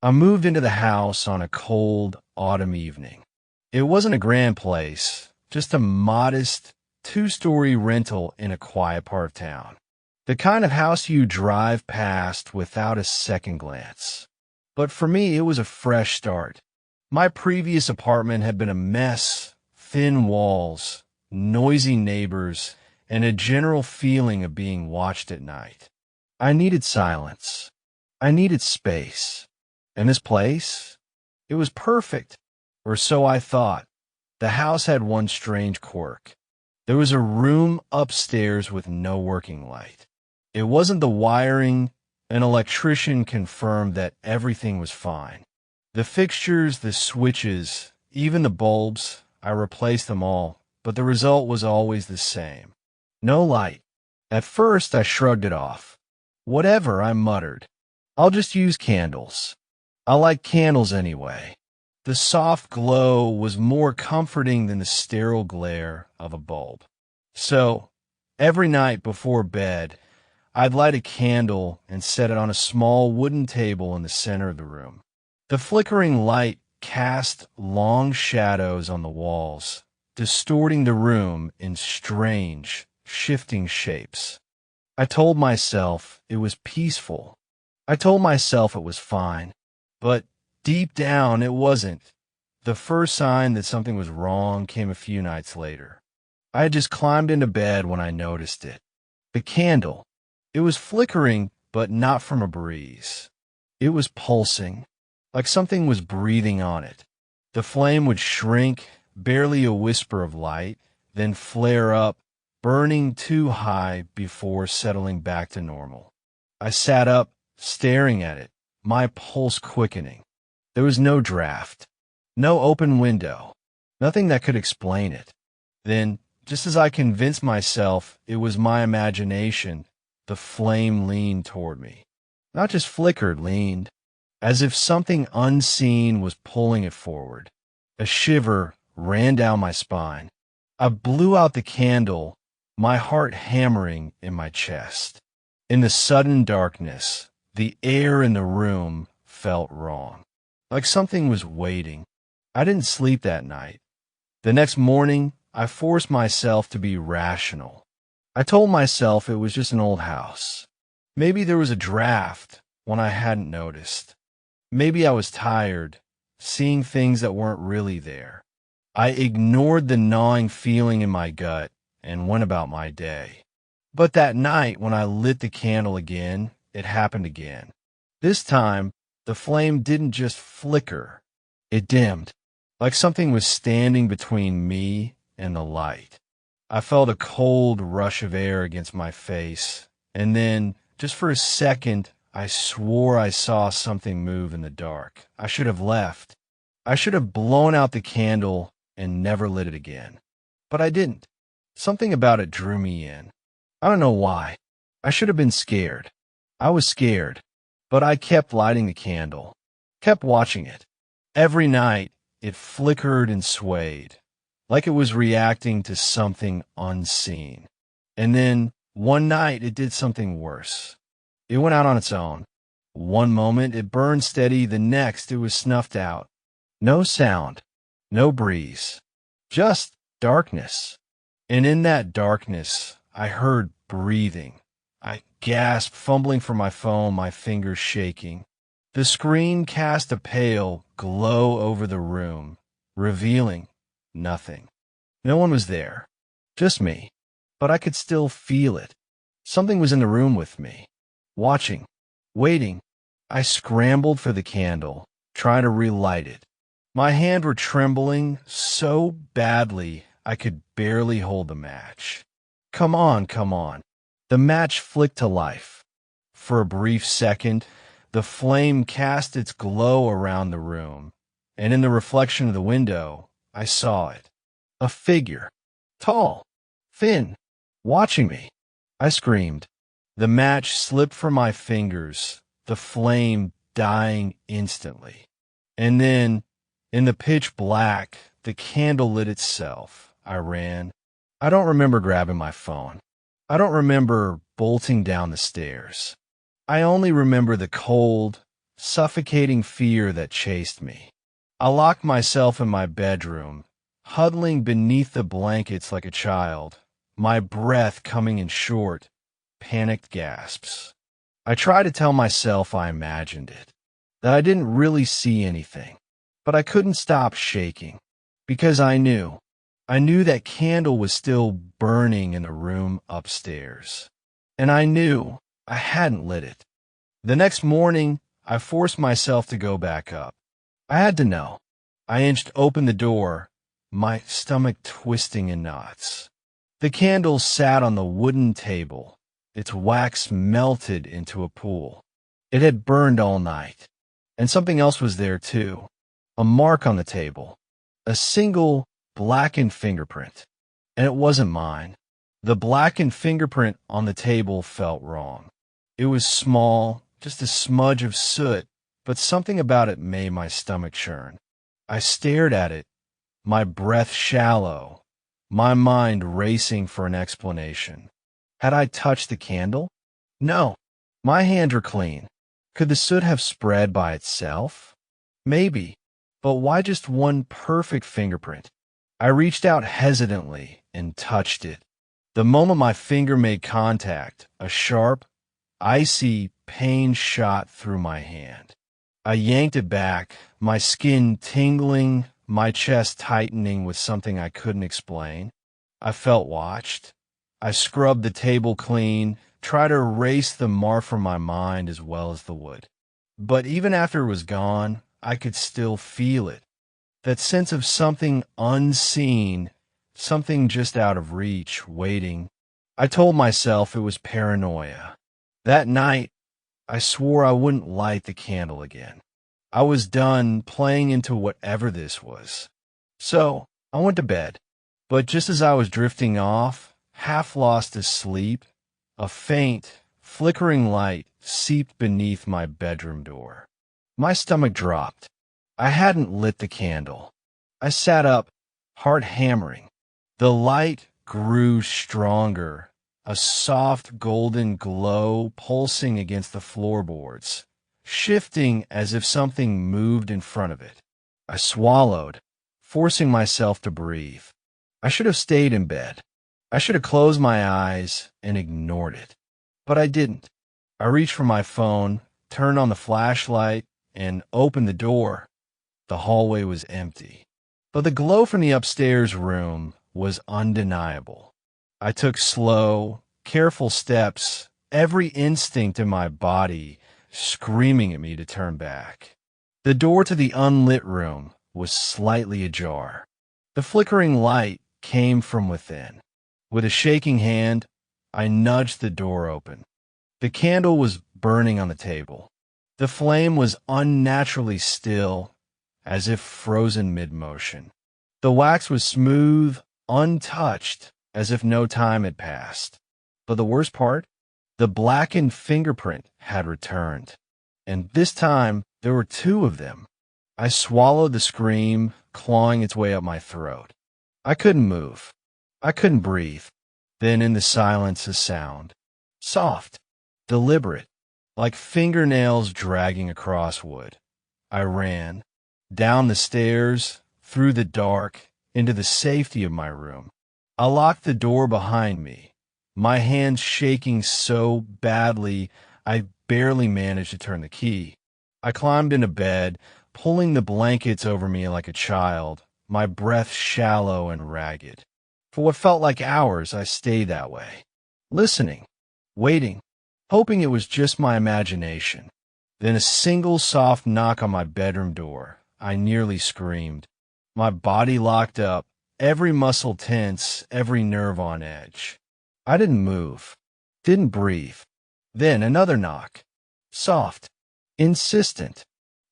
I moved into the house on a cold autumn evening. It wasn't a grand place, just a modest two-story rental in a quiet part of town. The kind of house you drive past without a second glance. But for me, it was a fresh start. My previous apartment had been a mess, thin walls, noisy neighbors, and a general feeling of being watched at night. I needed silence. I needed space. And this place? It was perfect. Or so I thought. The house had one strange quirk. There was a room upstairs with no working light. It wasn't the wiring. An electrician confirmed that everything was fine. The fixtures, the switches, even the bulbs, I replaced them all, but the result was always the same. No light. At first, I shrugged it off. Whatever, I muttered. I'll just use candles. I like candles anyway. The soft glow was more comforting than the sterile glare of a bulb. So, every night before bed, I'd light a candle and set it on a small wooden table in the center of the room. The flickering light cast long shadows on the walls, distorting the room in strange, shifting shapes. I told myself it was peaceful. I told myself it was fine. But deep down, it wasn't. The first sign that something was wrong came a few nights later. I had just climbed into bed when I noticed it. The candle. It was flickering, but not from a breeze. It was pulsing, like something was breathing on it. The flame would shrink, barely a whisper of light, then flare up, burning too high before settling back to normal. I sat up, staring at it, my pulse quickening. There was no draft, no open window, nothing that could explain it. Then, just as I convinced myself it was my imagination, the flame leaned toward me. Not just flickered, leaned, as if something unseen was pulling it forward. A shiver ran down my spine. I blew out the candle, my heart hammering in my chest. In the sudden darkness, the air in the room felt wrong, like something was waiting. I didn't sleep that night. The next morning, I forced myself to be rational. I told myself it was just an old house. Maybe there was a draft when I hadn't noticed. Maybe I was tired, seeing things that weren't really there. I ignored the gnawing feeling in my gut and went about my day. But that night, when I lit the candle again, it happened again. This time, the flame didn't just flicker. It dimmed, like something was standing between me and the light. I felt a cold rush of air against my face, and then, just for a second, I swore I saw something move in the dark. I should have left. I should have blown out the candle and never lit it again. But I didn't. Something about it drew me in. I don't know why. I should have been scared. I was scared, but I kept lighting the candle, kept watching it. Every night, it flickered and swayed, like it was reacting to something unseen. And then, one night, it did something worse. It went out on its own. One moment, it burned steady. The next, it was snuffed out. No sound, no breeze, just darkness. And in that darkness, I heard breathing. I gasped, fumbling for my phone, my fingers shaking. The screen cast a pale glow over the room, revealing nothing. No one was there, just me. But I could still feel it. Something was in the room with me, watching, waiting. I scrambled for the candle, trying to relight it. My hands were trembling so badly I could barely hold the match. Come on, come on. The match flicked to life. For a brief second, the flame cast its glow around the room, and in the reflection of the window, I saw it. A figure, tall, thin, watching me. I screamed. The match slipped from my fingers, the flame dying instantly. And then, in the pitch black, the candle lit itself. I ran. I don't remember grabbing my phone. I don't remember bolting down the stairs. I only remember the cold, suffocating fear that chased me. I locked myself in my bedroom, huddling beneath the blankets like a child, my breath coming in short, panicked gasps. I tried to tell myself I imagined it, that I didn't really see anything, but I couldn't stop shaking, because I knew that candle was still burning in the room upstairs. And I knew I hadn't lit it. The next morning, I forced myself to go back up. I had to know. I inched open the door, my stomach twisting in knots. The candle sat on the wooden table, its wax melted into a pool. It had burned all night. And something else was there too. A mark on the table. A single blackened fingerprint. And it wasn't mine. The blackened fingerprint on the table felt wrong. It was small, just a smudge of soot, but something about it made my stomach churn. I stared at it, my breath shallow, my mind racing for an explanation. Had I touched the candle? No. My hands were clean. Could the soot have spread by itself? Maybe. But why just one perfect fingerprint? I reached out hesitantly and touched it. The moment my finger made contact, a sharp, icy pain shot through my hand. I yanked it back, my skin tingling, my chest tightening with something I couldn't explain. I felt watched. I scrubbed the table clean, tried to erase the mark from my mind as well as the wood. But even after it was gone, I could still feel it. That sense of something unseen, something just out of reach, waiting. I told myself it was paranoia. That night, I swore I wouldn't light the candle again. I was done playing into whatever this was. So, I went to bed. But just as I was drifting off, half lost to sleep, a faint, flickering light seeped beneath my bedroom door. My stomach dropped. I hadn't lit the candle. I sat up, heart hammering. The light grew stronger, a soft golden glow pulsing against the floorboards, shifting as if something moved in front of it. I swallowed, forcing myself to breathe. I should have stayed in bed. I should have closed my eyes and ignored it. But I didn't. I reached for my phone, turned on the flashlight, and opened the door. The hallway was empty. But the glow from the upstairs room was undeniable. I took slow, careful steps, every instinct in my body screaming at me to turn back. The door to the unlit room was slightly ajar. The flickering light came from within. With a shaking hand, I nudged the door open. The candle was burning on the table. The flame was unnaturally still, as if frozen mid-motion. The wax was smooth, untouched, as if no time had passed. But the worst part? The blackened fingerprint had returned. And this time, there were two of them. I swallowed the scream, clawing its way up my throat. I couldn't move. I couldn't breathe. Then in the silence, a sound. Soft, deliberate, like fingernails dragging across wood. I ran, down the stairs, through the dark, into the safety of my room. I locked the door behind me, my hands shaking so badly I barely managed to turn the key. I climbed into bed, pulling the blankets over me like a child, my breath shallow and ragged. For what felt like hours, I stayed that way, listening, waiting, hoping it was just my imagination. Then a single soft knock on my bedroom door. I nearly screamed. My body locked up, every muscle tense, every nerve on edge. I didn't move, didn't breathe. Then another knock. Soft, insistent.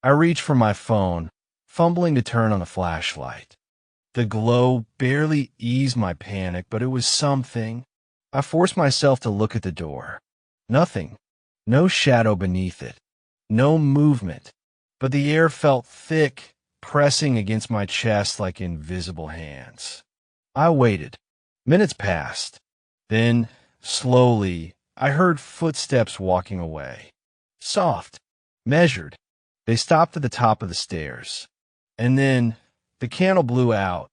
I reached for my phone, fumbling to turn on the flashlight. The glow barely eased my panic, but it was something. I forced myself to look at the door. Nothing. No shadow beneath it. No movement. But the air felt thick, pressing against my chest like invisible hands. I waited. Minutes passed. Then, slowly, I heard footsteps walking away. Soft, measured, They stopped at the top of the stairs. And then the candle blew out.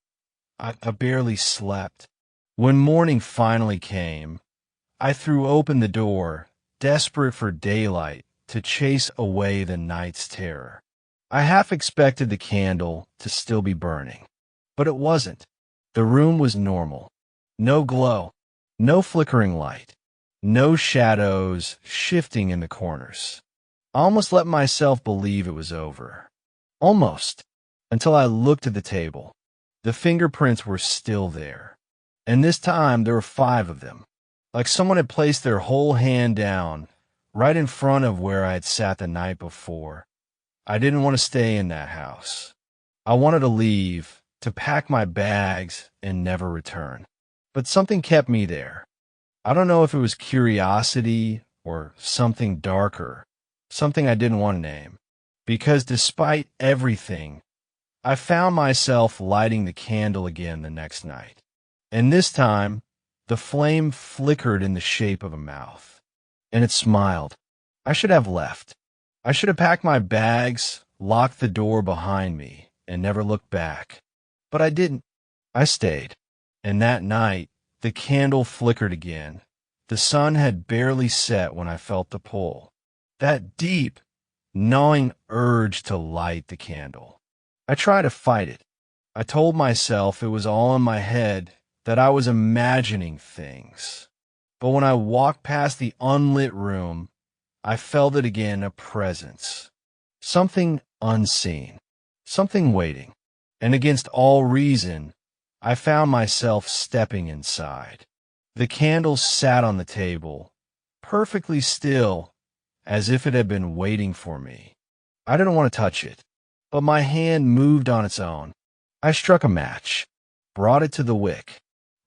I barely slept. When morning finally came, I threw open the door, desperate for daylight to chase away the night's terror. I half expected the candle to still be burning, but it wasn't. The room was normal. No glow, no flickering light, no shadows shifting in the corners. I almost let myself believe it was over. Almost, until I looked at the table. The fingerprints were still there. And this time there were 5 of them. Like someone had placed their whole hand down, right in front of where I had sat the night before. I didn't want to stay in that house. I wanted to leave, to pack my bags and never return. But something kept me there. I don't know if it was curiosity or something darker, something I didn't want to name. Because despite everything, I found myself lighting the candle again the next night. And this time, the flame flickered in the shape of a mouth. And it smiled. I should have left. I should have packed my bags, locked the door behind me, and never looked back. But I didn't. I stayed. And that night, the candle flickered again. The sun had barely set when I felt the pull. That deep, gnawing urge to light the candle. I tried to fight it. I told myself it was all in my head, that I was imagining things. But when I walked past the unlit room, I felt it again, a presence. Something unseen. Something waiting. And against all reason, I found myself stepping inside. The candle sat on the table, perfectly still, as if it had been waiting for me. I didn't want to touch it, but my hand moved on its own. I struck a match, brought it to the wick.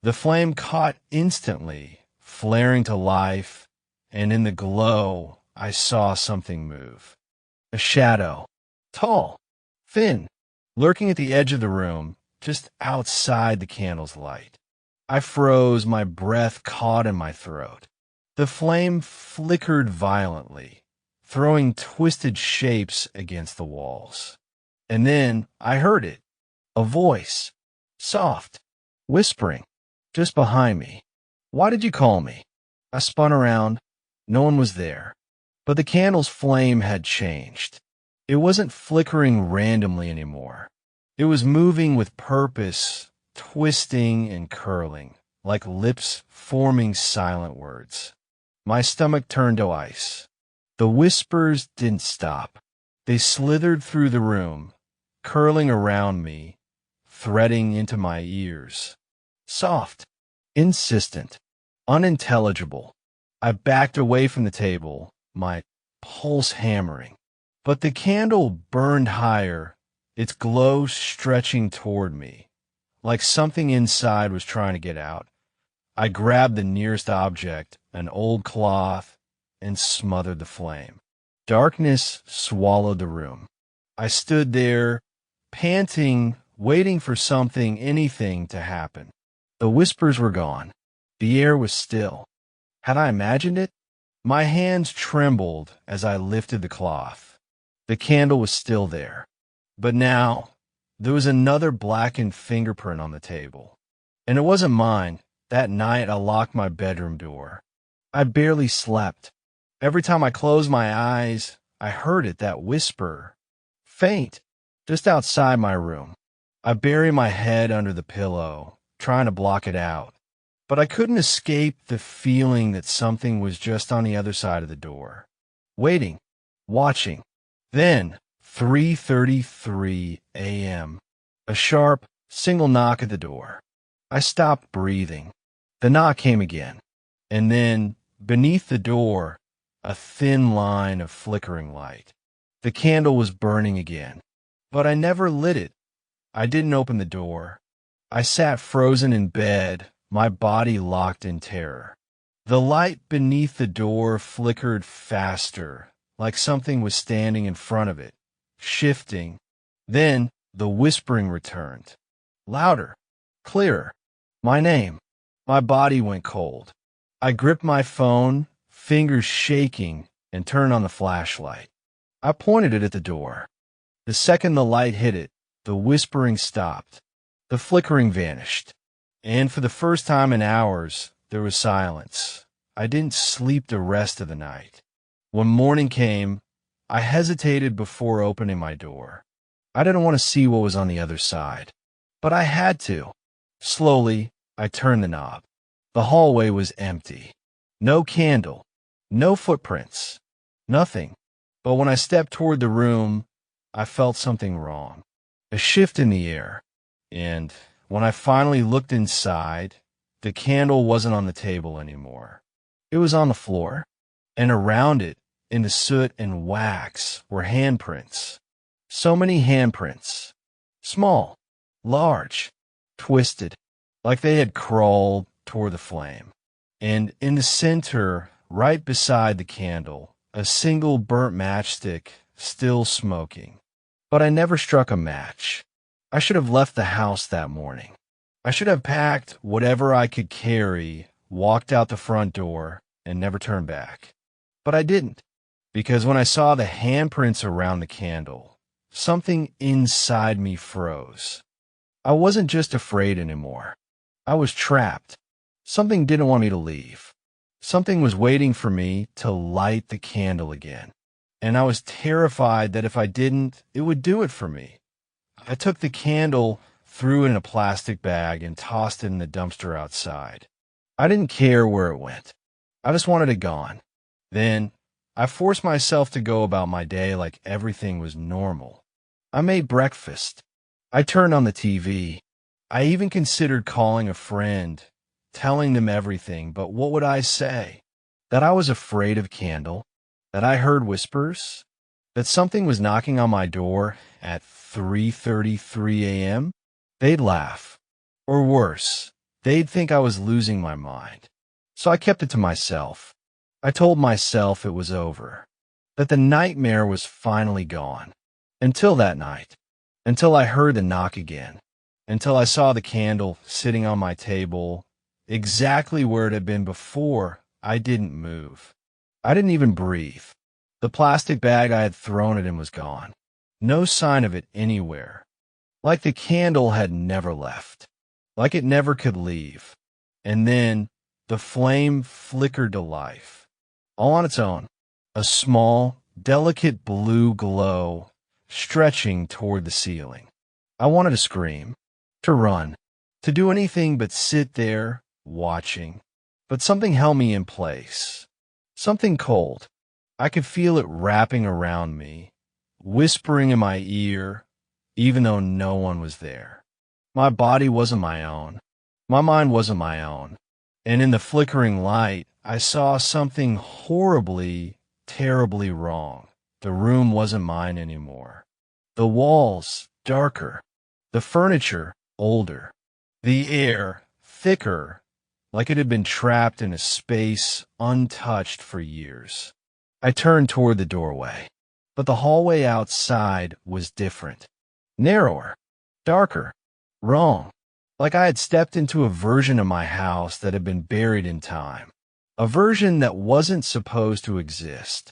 The flame caught instantly, flaring to life, and in the glow, I saw something move. A shadow, tall, thin, lurking at the edge of the room, just outside the candle's light. I froze, my breath caught in my throat. The flame flickered violently, throwing twisted shapes against the walls. And then I heard it, a voice, soft, whispering, just behind me. "Why did you call me?" I spun around. No one was there. But the candle's flame had changed. It wasn't flickering randomly anymore. It was moving with purpose, twisting and curling, like lips forming silent words. My stomach turned to ice. The whispers didn't stop. They slithered through the room, curling around me, threading into my ears. Soft, insistent, unintelligible. I backed away from the table, my pulse hammering. But the candle burned higher, its glow stretching toward me, like something inside was trying to get out. I grabbed the nearest object, an old cloth, and smothered the flame. Darkness swallowed the room. I stood there, panting, waiting for something, anything to happen. The whispers were gone. The air was still. Had I imagined it? My hands trembled as I lifted the cloth. The candle was still there. But now, there was another blackened fingerprint on the table. And it wasn't mine. That night I locked my bedroom door. I barely slept. Every time I closed my eyes, I heard it, that whisper. Faint, just outside my room. I buried my head under the pillow, trying to block it out. But I couldn't escape the feeling that something was just on the other side of the door. Waiting, watching. Then, 3:33 a.m. A sharp, single knock at the door. I stopped breathing. The knock came again. And then, beneath the door, a thin line of flickering light. The candle was burning again. But I never lit it. I didn't open the door. I sat frozen in bed, my body locked in terror. The light beneath the door flickered faster, like something was standing in front of it, shifting. Then the whispering returned. Louder, clearer. My name. My body went cold. I gripped my phone, fingers shaking, and turned on the flashlight. I pointed it at the door. The second the light hit it, the whispering stopped. The flickering vanished. And for the first time in hours, there was silence. I didn't sleep the rest of the night. When morning came, I hesitated before opening my door. I didn't want to see what was on the other side, but I had to. Slowly, I turned the knob. The hallway was empty. No candle, no footprints, nothing. But when I stepped toward the room, I felt something wrong. A shift in the air. And when I finally looked inside, the candle wasn't on the table anymore. It was on the floor, and around it, in the soot and wax, were handprints. So many handprints. Small, large, twisted, like they had crawled toward the flame. And in the center, right beside the candle, a single burnt matchstick still smoking. But I never struck a match. I should have left the house that morning. I should have packed whatever I could carry, walked out the front door, and never turned back. But I didn't, because when I saw the handprints around the candle, something inside me froze. I wasn't just afraid anymore. I was trapped. Something didn't want me to leave. Something was waiting for me to light the candle again. And I was terrified that if I didn't, it would do it for me. I took the candle, threw it in a plastic bag, and tossed it in the dumpster outside. I didn't care where it went. I just wanted it gone. Then, I forced myself to go about my day like everything was normal. I made breakfast. I turned on the TV. I even considered calling a friend, telling them everything, but what would I say? That I was afraid of candle? That I heard whispers? That something was knocking on my door at 3:33 a.m.? They'd laugh. Or worse, they'd think I was losing my mind. So I kept it to myself. I told myself it was over, that the nightmare was finally gone. Until that night. Until I heard the knock again. Until I saw the candle sitting on my table, exactly where it had been before. I didn't move. I didn't even breathe. The plastic bag I had thrown it in was gone. No sign of it anywhere. Like the candle had never left. Like it never could leave. And then the flame flickered to life. All on its own. A small, delicate blue glow stretching toward the ceiling. I wanted to scream, to run, to do anything but sit there, watching. But something held me in place. Something cold. I could feel it wrapping around me, whispering in my ear, even though no one was there. My body wasn't my own. My mind wasn't my own. And in the flickering light, I saw something horribly, terribly wrong. The room wasn't mine anymore. The walls, darker. The furniture, older. The air, thicker, like it had been trapped in a space untouched for years. I turned toward the doorway, but the hallway outside was different. Narrower, darker, wrong. Like I had stepped into a version of my house that had been buried in time. A version that wasn't supposed to exist.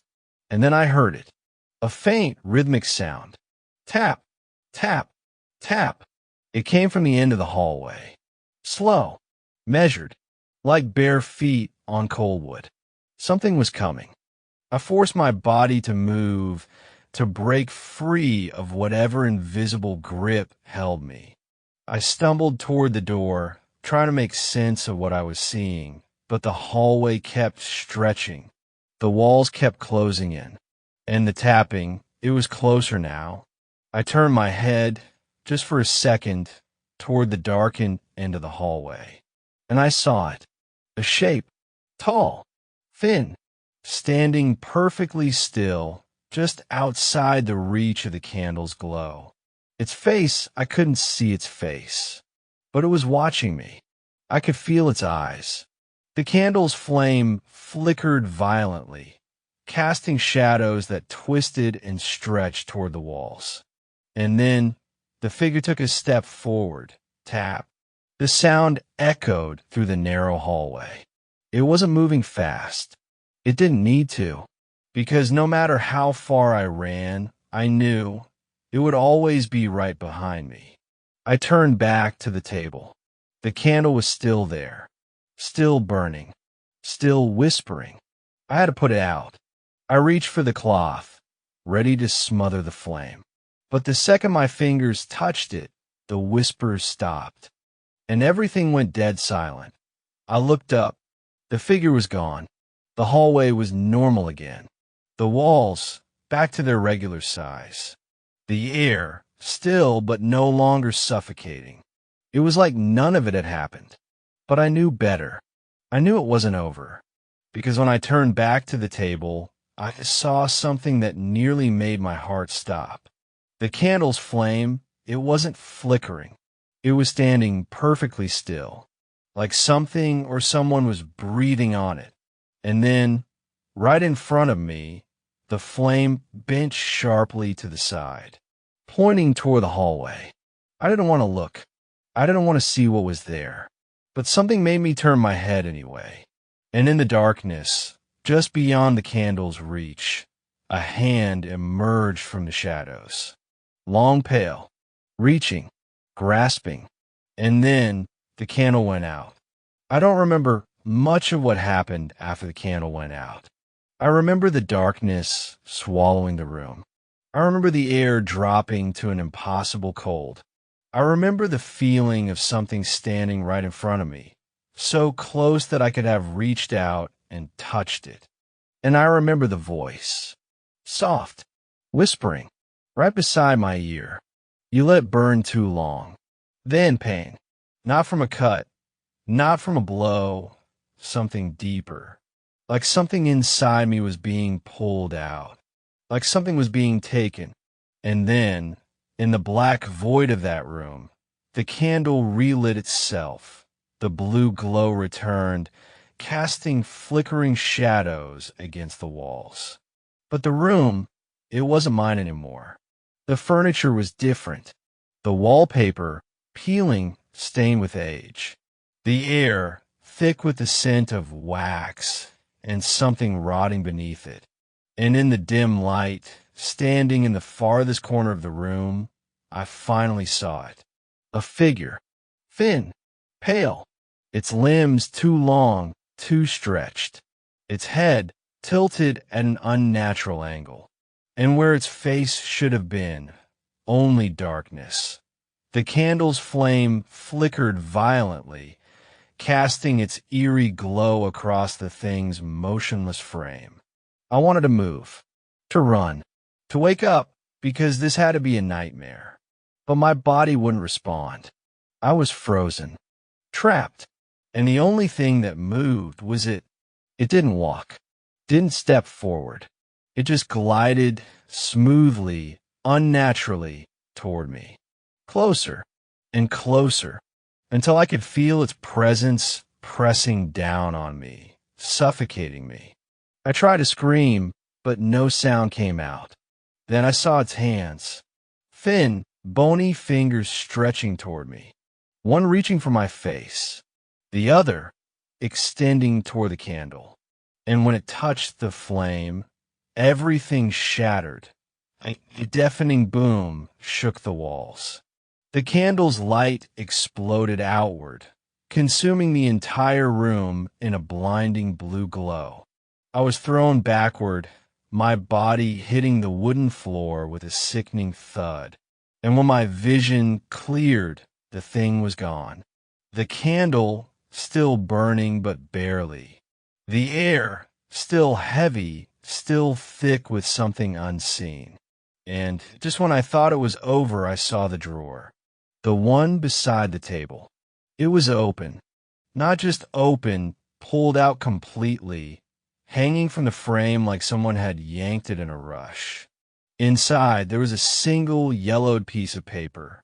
And then I heard it. A faint, rhythmic sound. Tap, tap, tap. It came from the end of the hallway. Slow, measured, like bare feet on cold wood. Something was coming. I forced my body to move, to break free of whatever invisible grip held me. I stumbled toward the door, trying to make sense of what I was seeing, but the hallway kept stretching. The walls kept closing in. And the tapping, it was closer now. I turned my head, just for a second, toward the darkened end of the hallway. And I saw it. A shape, tall, thin, standing perfectly still, just outside the reach of the candle's glow. Its face, I couldn't see its face, but it was watching me. I could feel its eyes. The candle's flame flickered violently, casting shadows that twisted and stretched toward the walls. And then the figure took a step forward, tap. The sound echoed through the narrow hallway. It wasn't moving fast. It didn't need to, because no matter how far I ran, I knew it would always be right behind me. I turned back to the table. The candle was still there, still burning, still whispering. I had to put it out. I reached for the cloth, ready to smother the flame. But the second my fingers touched it, the whispers stopped, and everything went dead silent. I looked up. The figure was gone. The hallway was normal again. The walls, back to their regular size. The air, still but no longer suffocating. It was like none of it had happened. But I knew better. I knew it wasn't over. Because when I turned back to the table, I saw something that nearly made my heart stop. The candle's flame, it wasn't flickering. It was standing perfectly still, like something or someone was breathing on it. And then, right in front of me, the flame bent sharply to the side, pointing toward the hallway. I didn't want to look. I didn't want to see what was there. But something made me turn my head anyway. And in the darkness, just beyond the candle's reach, a hand emerged from the shadows. Long pale, reaching, grasping, and then the candle went out. I don't remember much of what happened after the candle went out. I remember the darkness swallowing the room. I remember the air dropping to an impossible cold. I remember the feeling of something standing right in front of me, so close that I could have reached out and touched it. And I remember the voice, soft, whispering, right beside my ear. You let it burn too long. Then pain, not from a cut, not from a blow, something deeper. Like something inside me was being pulled out. Like something was being taken. And then, in the black void of that room, the candle relit itself. The blue glow returned, casting flickering shadows against the walls. But the room, it wasn't mine anymore. The furniture was different. The wallpaper, peeling, stained with age. The air, thick with the scent of wax and something rotting beneath it. And in the dim light, standing in the farthest corner of the room, I finally saw it. A figure, thin, pale, its limbs too long, too stretched, its head tilted at an unnatural angle. And where its face should have been, only darkness. The candle's flame flickered violently, casting its eerie glow across the thing's motionless frame. I wanted to move, to run, to wake up, because this had to be a nightmare. But my body wouldn't respond. I was frozen, trapped, and the only thing that moved was it. It didn't walk, didn't step forward. It just glided smoothly, unnaturally toward me, closer and closer, until I could feel its presence pressing down on me, suffocating me. I tried to scream, but no sound came out. Then I saw its hands, thin, bony fingers stretching toward me, one reaching for my face, the other extending toward the candle. And when it touched the flame, everything shattered. A deafening boom shook the walls. The candle's light exploded outward, consuming the entire room in a blinding blue glow. I was thrown backward, my body hitting the wooden floor with a sickening thud. And when my vision cleared, the thing was gone. The candle still burning but barely. The air still heavy, still thick with something unseen. And just when I thought it was over, I saw the drawer. The one beside the table. It was open. Not just open, pulled out completely, hanging from the frame like someone had yanked it in a rush. Inside, there was a single yellowed piece of paper.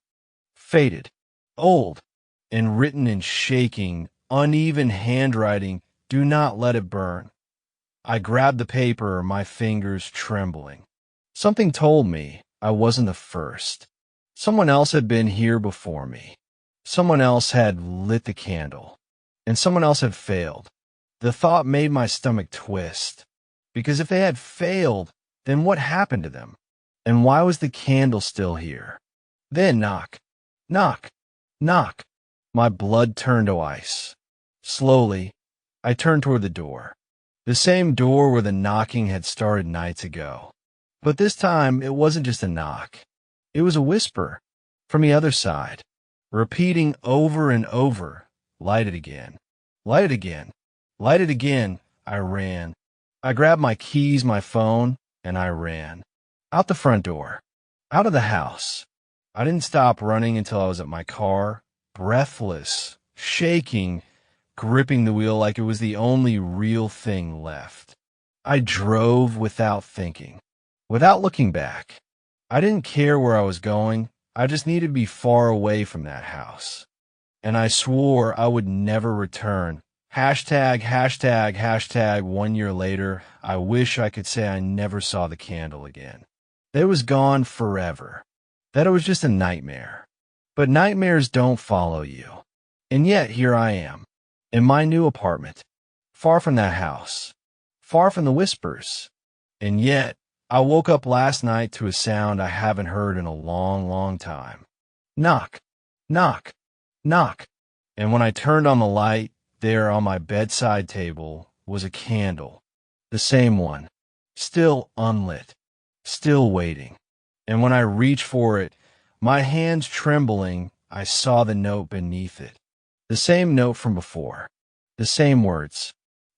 Faded, old, and written in shaking, uneven handwriting, "Do not let it burn." I grabbed the paper, my fingers trembling. Something told me I wasn't the first. Someone else had been here before me. Someone else had lit the candle. And someone else had failed. The thought made my stomach twist. Because if they had failed, then what happened to them? And why was the candle still here? Then knock, knock, knock. My blood turned to ice. Slowly, I turned toward the door. The same door where the knocking had started nights ago. But this time, it wasn't just a knock. It was a whisper from the other side, repeating over and over, "Light it again. Light it again. Light it again." I ran. I grabbed my keys, my phone, and I ran. Out the front door. Out of the house. I didn't stop running until I was at my car, breathless, shaking, gripping the wheel like it was the only real thing left. I drove without thinking, without looking back. I didn't care where I was going. I just needed to be far away from that house. And I swore I would never return. Hashtag, hashtag, hashtag 1 year later, I wish I could say I never saw the candle again. That it was gone forever. That it was just a nightmare. But nightmares don't follow you. And yet here I am, in my new apartment, far from that house, far from the whispers. And yet, I woke up last night to a sound I haven't heard in a long, long time. Knock, knock, knock. And when I turned on the light, there on my bedside table was a candle, the same one, still unlit, still waiting. And when I reached for it, my hands trembling, I saw the note beneath it. The same note from before, the same words,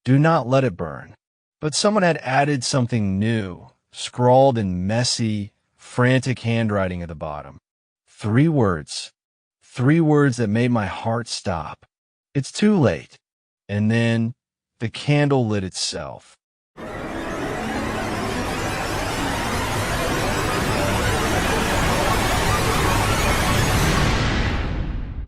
"Do not let it burn." But someone had added something new, scrawled in messy, frantic handwriting at the bottom. 3 words that made my heart stop. "It's too late." And then the candle lit itself.